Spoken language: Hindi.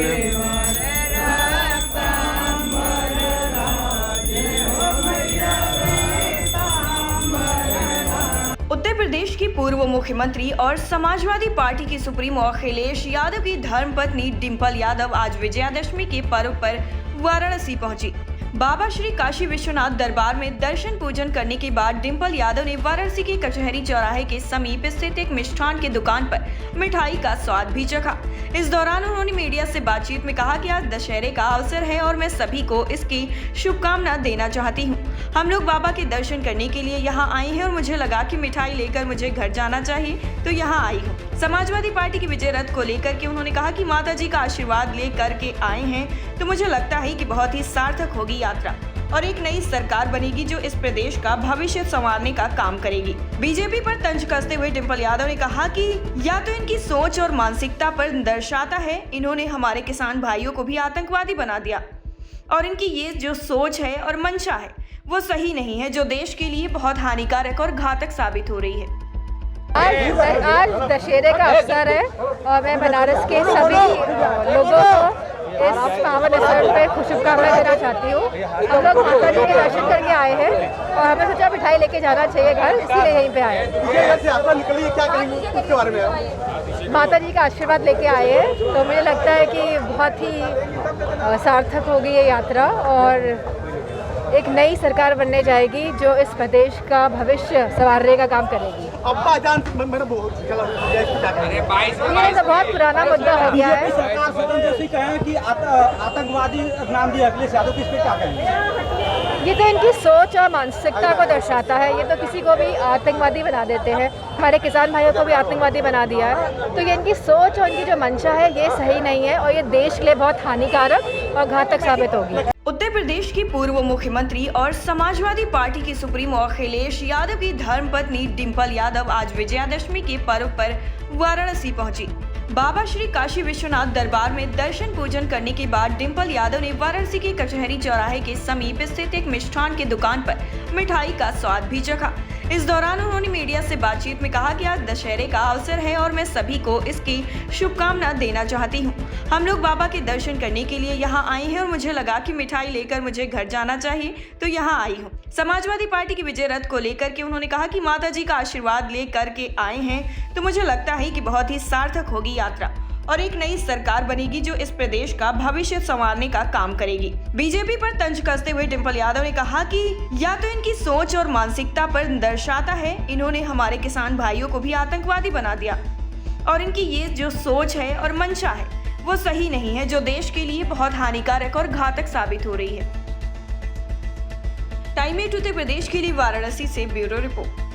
उत्तर प्रदेश की पूर्व मुख्यमंत्री और समाजवादी पार्टी की सुप्रीमो अखिलेश यादव की धर्मपत्नी डिंपल यादव आज विजयादशमी के पर्व पर वाराणसी पहुंची। बाबा श्री काशी विश्वनाथ दरबार में दर्शन पूजन करने के बाद डिंपल यादव ने वाराणसी के कचहरी चौराहे के समीप स्थित एक मिष्ठान की दुकान पर मिठाई का स्वाद भी चखा। इस दौरान उन्होंने मीडिया से बातचीत में कहा कि आज दशहरे का अवसर है और मैं सभी को इसकी शुभकामना देना चाहती हूँ। हम लोग बाबा के दर्शन करने के लिए यहाँ आए हैं और मुझे लगा कि मिठाई लेकर मुझे घर जाना चाहिए, तो यहाँ आई हूँ। समाजवादी पार्टी की विजय रथ को लेकर के उन्होंने कहा कि माता जी का आशीर्वाद लेकर के आए हैं, तो मुझे लगता है कि बहुत ही सार्थक होगी यात्रा और एक नई सरकार बनेगी जो इस प्रदेश का भविष्य संवारने का काम करेगी। बीजेपी पर तंज कसते हुए डिंपल यादव ने कहा कि या तो इनकी सोच और मानसिकता पर दर्शाता है, इन्होंने हमारे किसान भाइयों को भी आतंकवादी बना दिया और इनकी ये जो सोच है और मंशा है वो सही नहीं है, जो देश के लिए बहुत हानिकारक और घातक साबित हो रही है। आज दशहरे का अवसर है और मैं बनारस के सभी लोगों को इस पावन अवसर पर शुभकामनाएं देना चाहती हूँ। हम लोग माता जी के दर्शन करके आए हैं और हमें सोचा मिठाई लेके जाना चाहिए घर, इसीलिए यहीं पे आए। माता जी का आशीर्वाद लेके आए हैं, तो मुझे लगता है कि बहुत ही सार्थक होगी ये यात्रा और एक नई सरकार बनने जाएगी जो इस प्रदेश का भविष्य संवारने का काम करेगी। ये तो बहुत पुराना मुद्दा हो गया है। कि आतंकवादी नाम दिया अखिलेश यादव, किस पे क्या कहेंगे? ये तो इनकी सोच और मानसिकता को दर्शाता है। ये तो किसी को भी आतंकवादी बना देते हैं, हमारे किसान भाइयों को भी आतंकवादी बना दिया है। तो ये इनकी सोच और इनकी जो मंशा है ये सही नहीं है और ये देश के लिए बहुत हानिकारक और घातक साबित होगी। उत्तर प्रदेश की पूर्व मुख्यमंत्री और समाजवादी पार्टी की सुप्रीमो अखिलेश यादव की धर्मपत्नी डिंपल यादव आज विजयादशमी के पर्व पर वाराणसी पहुंची। बाबा श्री काशी विश्वनाथ दरबार में दर्शन पूजन करने के बाद डिंपल यादव ने वाराणसी के कचहरी चौराहे के समीप स्थित एक मिष्ठान की दुकान पर मिठाई का स्वाद भी चखा। इस दौरान उन्होंने मीडिया से बातचीत में कहा कि आज दशहरे का अवसर है और मैं सभी को इसकी शुभकामना देना चाहती हूँ। हम लोग बाबा के दर्शन करने के लिए यहाँ आए हैं और मुझे लगा कि मिठाई लेकर मुझे घर जाना चाहिए, तो यहाँ आई हूँ। समाजवादी पार्टी की विजय रथ को लेकर के उन्होंने कहा कि माता जी का आशीर्वाद लेकर के आए हैं, तो मुझे लगता है कि बहुत ही सार्थक होगी यात्रा और एक नई सरकार बनेगी जो इस प्रदेश का भविष्य संवारने का काम करेगी। बीजेपी पर तंज कसते हुए डिंपल यादव ने कहा कि या तो इनकी सोच और मानसिकता पर दर्शाता है, इन्होंने हमारे किसान भाइयों को भी आतंकवादी बना दिया और इनकी ये जो सोच है और मंशा है वो सही नहीं है, जो देश के लिए बहुत हानिकारक और घातक साबित हो रही है। टाइम 8 उत्तर प्रदेश के लिए वाराणसी से ब्यूरो रिपोर्ट।